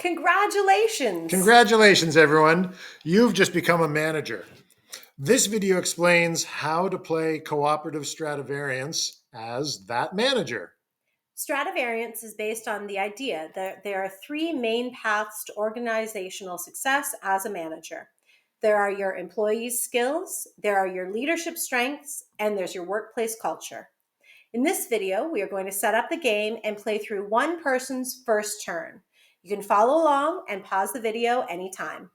Congratulations! Congratulations, everyone. You've just become a manager. This video explains how to play cooperative Stratevariance as that manager. Stratevariance is based on the idea that there are three main paths to organizational success as a manager. There are your employees' skills, there are your leadership strengths, and there's your workplace culture. In this video, we are going to set up the game and play through one person's first turn. You can follow along and pause the video anytime.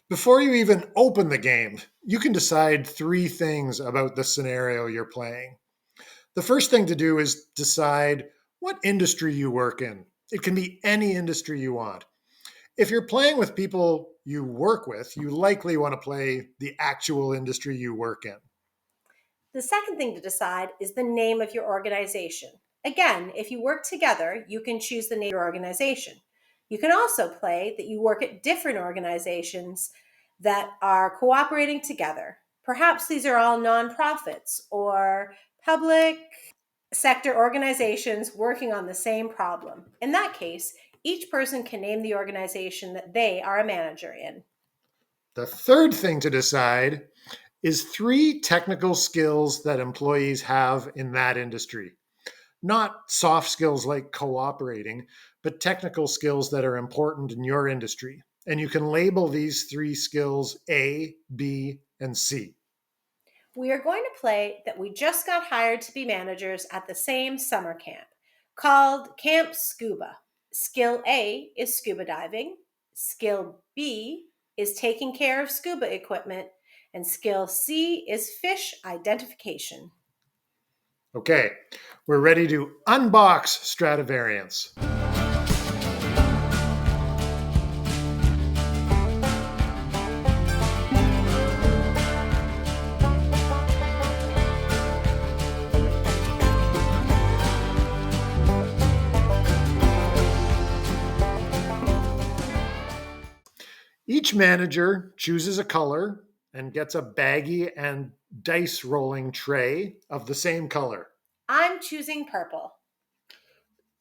Before you even open the game, you can decide three things about the scenario you're playing. The first thing to do is decide what industry you work in. It can be any industry you want. If you're playing with people you work with, you likely want to play the actual industry you work in. The second thing to decide is the name of your organization. Again, if you work together, you can choose the name of your organization. You can also play that you work at different organizations that are cooperating together. Perhaps these are all nonprofits or public sector organizations working on the same problem. In that case, each person can name the organization that they are a manager in. The third thing to decide is three technical skills that employees have in that industry. Not soft skills like cooperating, but technical skills that are important in your industry. And you can label these three skills A, B, and C. We are going to play that we just got hired to be managers at the same summer camp called Camp Scuba. Skill A is scuba diving. Skill B is taking care of scuba equipment. And skill C is fish identification. Okay, we're ready to unbox Stratevariance. Each manager chooses a color and gets a baggie and dice rolling tray of the same color. I'm choosing purple.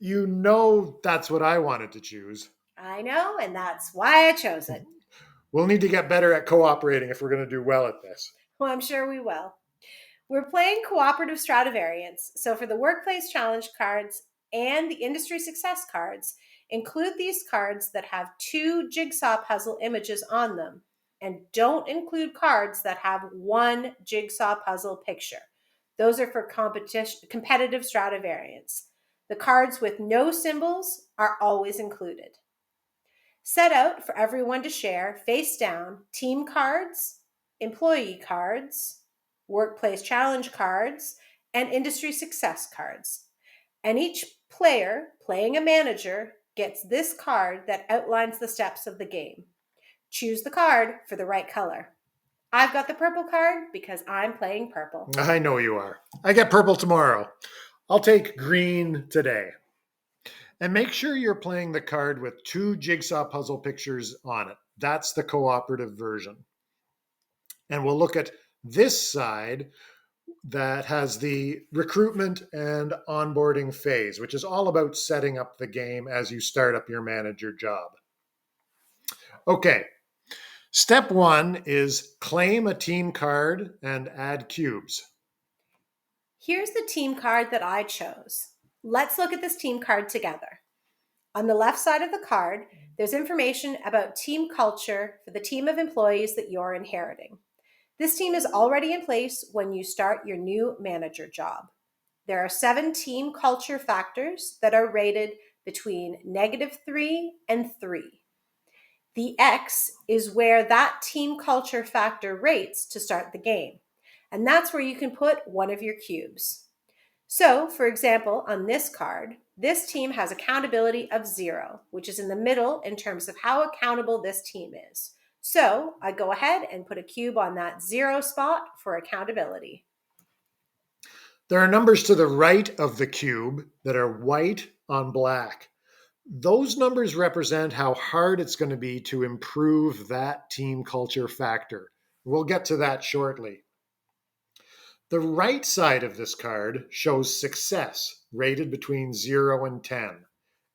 You know that's what I wanted to choose. I know, and that's why I chose it. We'll need to get better at cooperating if we're going to do well at this. Well, I'm sure we will. We're playing cooperative Stratevariance, so for the workplace challenge cards and the industry success cards, include these cards that have two jigsaw puzzle images on them, and don't include cards that have one jigsaw puzzle picture. Those are for competitive Stratevariance. The cards with no symbols are always included. Set out for everyone to share face down team cards, employee cards, workplace challenge cards, and industry success cards. And each player playing a manager gets this card that outlines the steps of the game. Choose the card for the right color. I've got the purple card because I'm playing purple. I know you are. I get purple tomorrow. I'll take green today. And make sure you're playing the card with two jigsaw puzzle pictures on it. That's the cooperative version. And we'll look at this side that has the recruitment and onboarding phase, which is all about setting up the game as you start up your manager job. Okay, step one is claim a team card and add cubes. Here's the team card that I chose. Let's look at this team card together. On the left side of the card, there's information about team culture for the team of employees that you're inheriting. This team is already in place when you start your new manager job. There are 7 team culture factors that are rated between -3 and 3. The X is where that team culture factor rates to start the game, and that's where you can put one of your cubes. So, for example, on this card, this team has accountability of 0, which is in the middle in terms of how accountable this team is. So I go ahead and put a cube on that 0 spot for accountability. There are numbers to the right of the cube that are white on black. Those numbers represent how hard it's going to be to improve that team culture factor. We'll get to that shortly. The right side of this card shows success, rated between 0 and 10.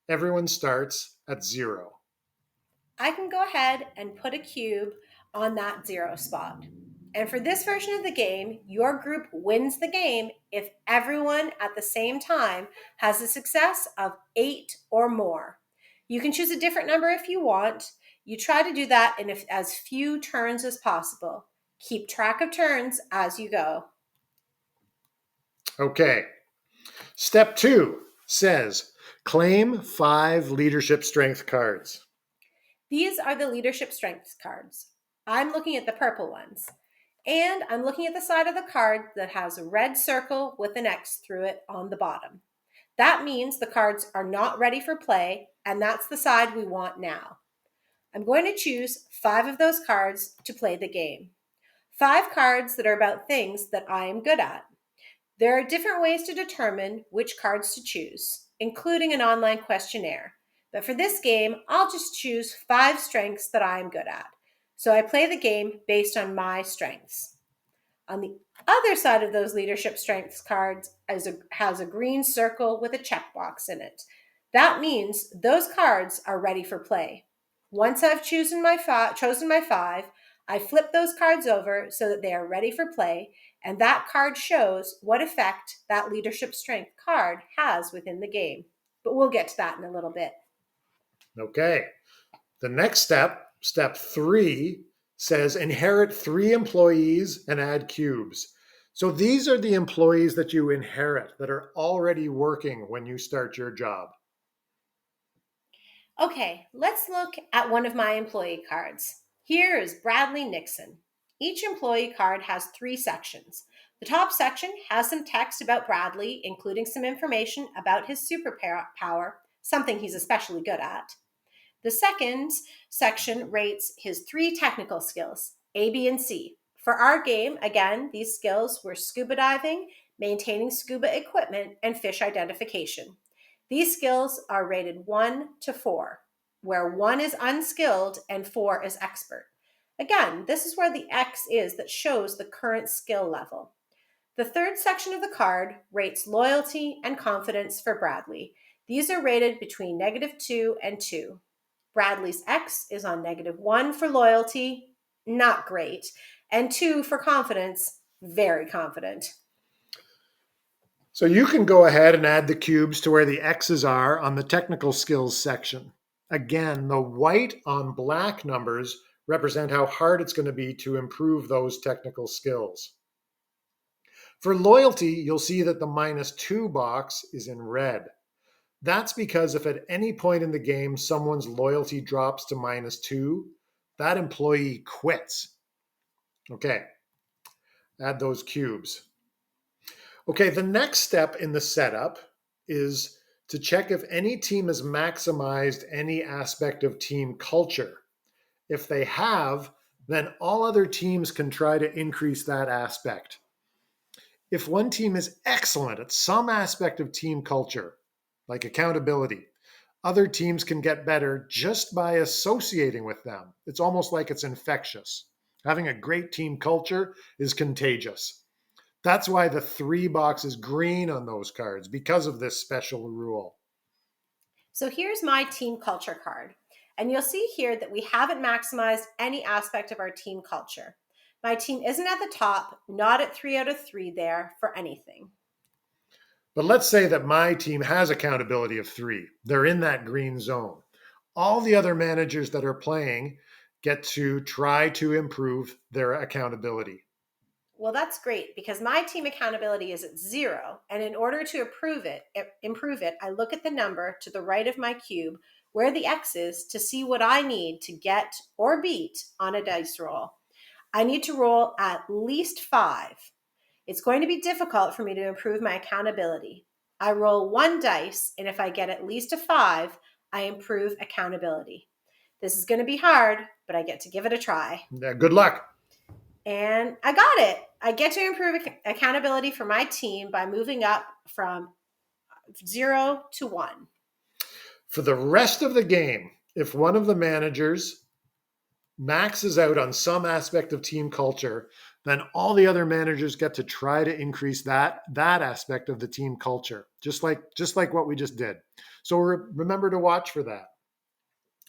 Everyone starts at 0. I can go ahead and put a cube on that 0 spot. And for this version of the game, your group wins the game if everyone at the same time has a success of 8 or more. You can choose a different number if you want. You try to do that in as few turns as possible. Keep track of turns as you go. Okay. Step 2 says claim 5 leadership strength cards. These are the leadership strengths cards. I'm looking at the purple ones. And I'm looking at the side of the card that has a red circle with an X through it on the bottom. That means the cards are not ready for play, and that's the side we want now. I'm going to choose 5 of those cards to play the game. 5 cards that are about things that I am good at. There are different ways to determine which cards to choose, including an online questionnaire. But for this game, I'll just choose 5 strengths that I am good at. So I play the game based on my strengths. On the other side of those leadership strengths cards has a green circle with a checkbox in it. That means those cards are ready for play. Once I've chosen my 5, I flip those cards over so that they are ready for play, and that card shows what effect that leadership strength card has within the game. But we'll get to that in a little bit. Okay. The next step, step 3, says inherit 3 employees and add cubes. So these are the employees that you inherit that are already working when you start your job. Okay, let's look at one of my employee cards. Here is Bradley Nixon. Each employee card has 3 sections. The top section has some text about Bradley, including some information about his superpower, something he's especially good at. The second section rates his 3 technical skills, A, B, and C. For our game, again, these skills were scuba diving, maintaining scuba equipment, and fish identification. These skills are rated 1 to 4, where 1 is unskilled and 4 is expert. Again, this is where the X is that shows the current skill level. The third section of the card rates loyalty and confidence for Bradley. These are rated between -2 and 2. Bradley's X is on -1 for loyalty, not great, and 2 for confidence, very confident. So you can go ahead and add the cubes to where the X's are on the technical skills section. Again, the white on black numbers represent how hard it's going to be to improve those technical skills. For loyalty, you'll see that the -2 box is in red. That's because if at any point in the game someone's loyalty drops to -2, that employee quits. Okay, add those cubes. Okay, the next step in the setup is to check if any team has maximized any aspect of team culture. If they have, then all other teams can try to increase that aspect. If one team is excellent at some aspect of team culture, like accountability, other teams can get better just by associating with them. It's almost like it's infectious. Having a great team culture is contagious. That's why the 3 box is green on those cards, because of this special rule. So here's my team culture card. And you'll see here that we haven't maximized any aspect of our team culture. My team isn't at the top, not at 3 out of 3 there for anything. But let's say that my team has accountability of 3. They're in that green zone. All the other managers that are playing get to try to improve their accountability. Well, that's great because my team accountability is at 0. And in order to improve it, I look at the number to the right of my cube where the X is to see what I need to get or beat on a dice roll. I need to roll at least 5. It's going to be difficult for me to improve my accountability. I roll 1 dice, and if I get at least a 5, I improve accountability. This is going to be hard, but I get to give it a try. Good luck. And I got it. I get to improve accountability for my team by moving up from 0 to 1. For the rest of the game, if one of the managers maxes out on some aspect of team culture, then all the other managers get to try to increase that aspect of the team culture, just like what we just did. So remember to watch for that.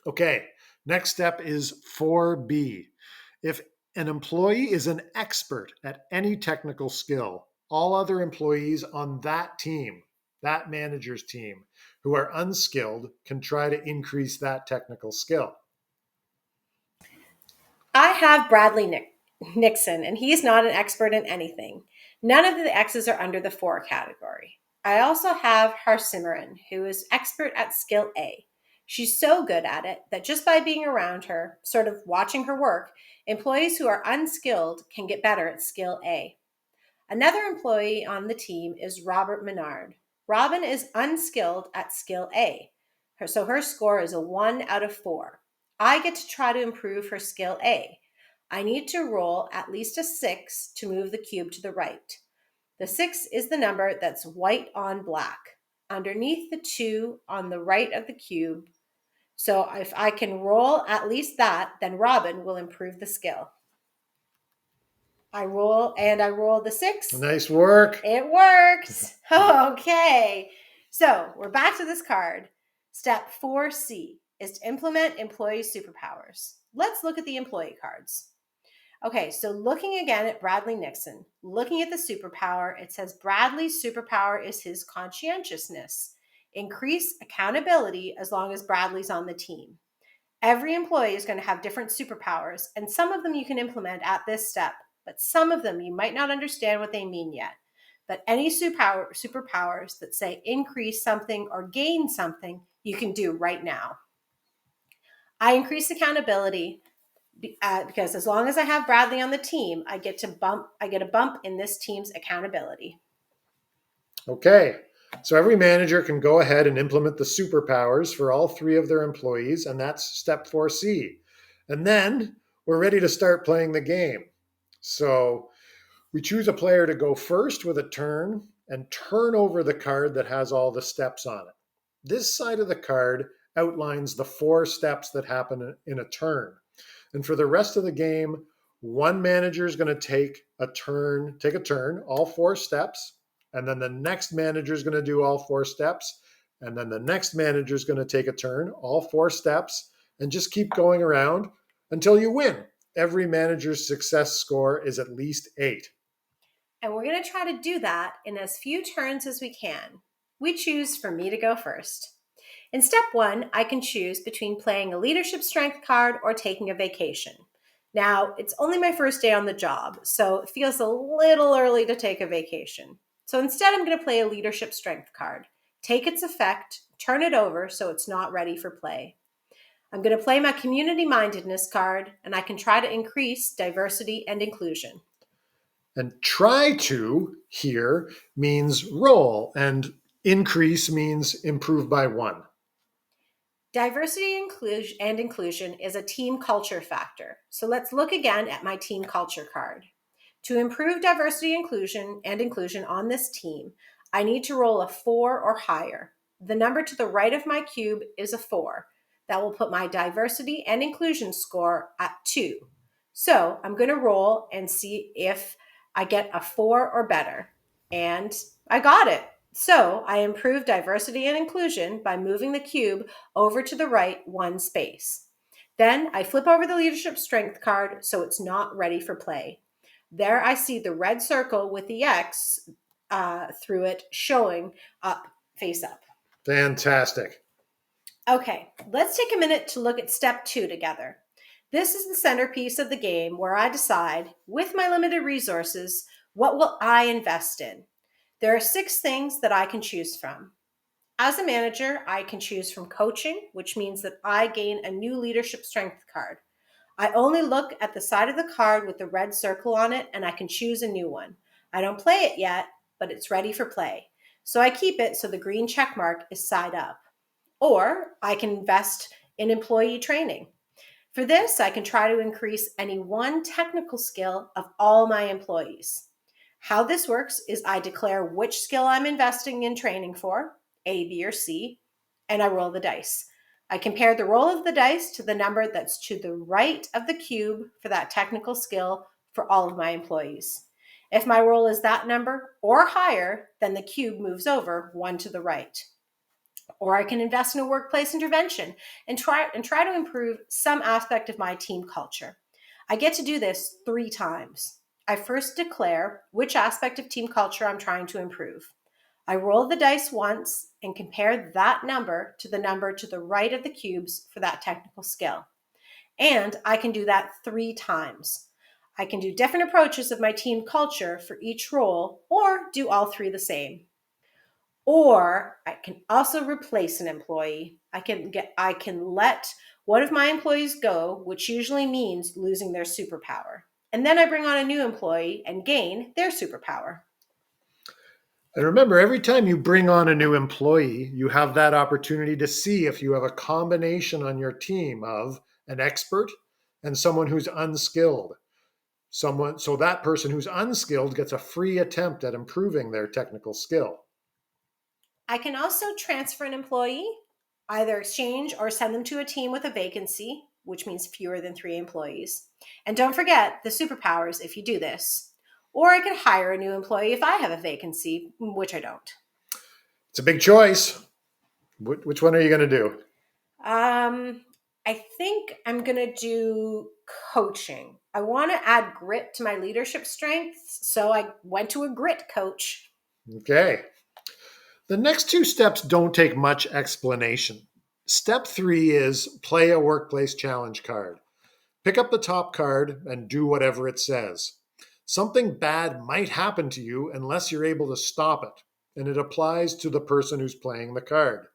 Okay, Next step is 4B. If an employee is an expert at any technical skill, all other employees on that team, that manager's team, who are unskilled can try to increase that technical skill. I have Nixon, and he's not an expert in anything. None of the X's are under the 4 category. I also have Harsimaran, who is expert at skill A. She's so good at it that just by being around her, sort of watching her work, employees who are unskilled can get better at skill A. Another employee on the team is Robert Menard. Robin is unskilled at skill A, so her score is a 1 out of 4. I get to try to improve her skill A. I need to roll at least a 6 to move the cube to the right. The 6 is the number that's white on black, underneath the 2 on the right of the cube. So if I can roll at least that, then Robin will improve the skill. I roll the 6. Nice work. It works. Okay. So we're back to this card. Step 4C is to implement employee superpowers. Let's look at the employee cards. Okay, so looking again at Bradley Nixon, looking at the superpower, it says Bradley's superpower is his conscientiousness. Increase accountability as long as Bradley's on the team. Every employee is going to have different superpowers, and some of them you can implement at this step, but some of them you might not understand what they mean yet. But any superpowers that say increase something or gain something, you can do right now. I increase accountability because as long as I have Bradley on the team, I get a bump in this team's accountability. Okay, so every manager can go ahead and implement the superpowers for all 3 of their employees, and that's step 4C. And then we're ready to start playing the game. So we choose a player to go first with a turn and turn over the card that has all the steps on it. This side of the card outlines the 4 steps that happen in a turn. And for the rest of the game, one manager is going to take a turn, all 4 steps. And then the next manager is going to do all 4 steps. And then the next manager is going to take a turn, all 4 steps, and just keep going around until you win. Every manager's success score is at least 8. And we're going to try to do that in as few turns as we can. We choose for me to go first. In step 1, I can choose between playing a leadership strength card or taking a vacation. Now, it's only my first day on the job, so it feels a little early to take a vacation. So instead, I'm going to play a leadership strength card, take its effect, turn it over so it's not ready for play. I'm going to play my community mindedness card, and I can try to increase diversity and inclusion. And try to here means roll, and increase means improve by 1. Diversity and inclusion is a team culture factor. So let's look again at my team culture card. To improve diversity and inclusion on this team, I need to roll a 4 or higher. The number to the right of my cube is a 4. That will put my diversity and inclusion score at 2. So I'm going to roll and see if I get a 4 or better. And I got it. So I improved diversity and inclusion by moving the cube over to the right 1 space. Then I flip over the leadership strength card so it's not ready for play. There I see the red circle with the X through it showing up, face up. Fantastic. Okay, let's take a minute to look at step 2 together. This is the centerpiece of the game where I decide, with my limited resources, what will I invest in? There are 6 things that I can choose from. As a manager, I can choose from coaching, which means that I gain a new leadership strength card. I only look at the side of the card with the red circle on it, and I can choose a new one. I don't play it yet, but it's ready for play. So I keep it so the green check mark is side up. Or I can invest in employee training. For this, I can try to increase any one technical skill of all my employees. How this works is I declare which skill I'm investing in training for, A, B, or C, and I roll the dice. I compare the roll of the dice to the number that's to the right of the cube for that technical skill for all of my employees. If my roll is that number or higher, then the cube moves over 1 to the right. Or I can invest in a workplace intervention and try to improve some aspect of my team culture. I get to do this 3 times. I first declare which aspect of team culture I'm trying to improve. I roll the dice once and compare that number to the number to the right of the cubes for that technical skill. And I can do that 3 times. I can do different approaches of my team culture for each role or do all 3 the same. Or I can also replace an employee. I can let one of my employees go, which usually means losing their superpower. And then I bring on a new employee and gain their superpower. And remember, every time you bring on a new employee, you have that opportunity to see if you have a combination on your team of an expert and someone who's unskilled. So that person who's unskilled gets a free attempt at improving their technical skill. I can also transfer an employee, either exchange or send them to a team with a vacancy, which means fewer than 3 employees. And don't forget the superpowers if you do this. Or I could hire a new employee if I have a vacancy, which I don't. It's a big choice. Which one are you going to do? I think I'm going to do coaching. I want to add grit to my leadership strengths, so I went to a grit coach. Okay. The next 2 steps don't take much explanation. Step 3 is play a workplace challenge card. Pick up the top card and do whatever it says. Something bad might happen to you unless you're able to stop it, and it applies to the person who's playing the card.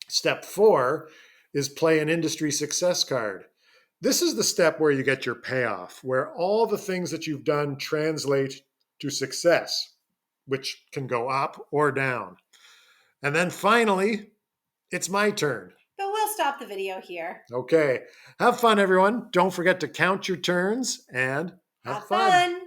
Step 4 is play an industry success card. This is the step where you get your payoff, where all the things that you've done translate to success, which can go up or down. And then finally, it's my turn. But we'll stop the video here. Okay. Have fun, everyone. Don't forget to count your turns and have Have fun. fun.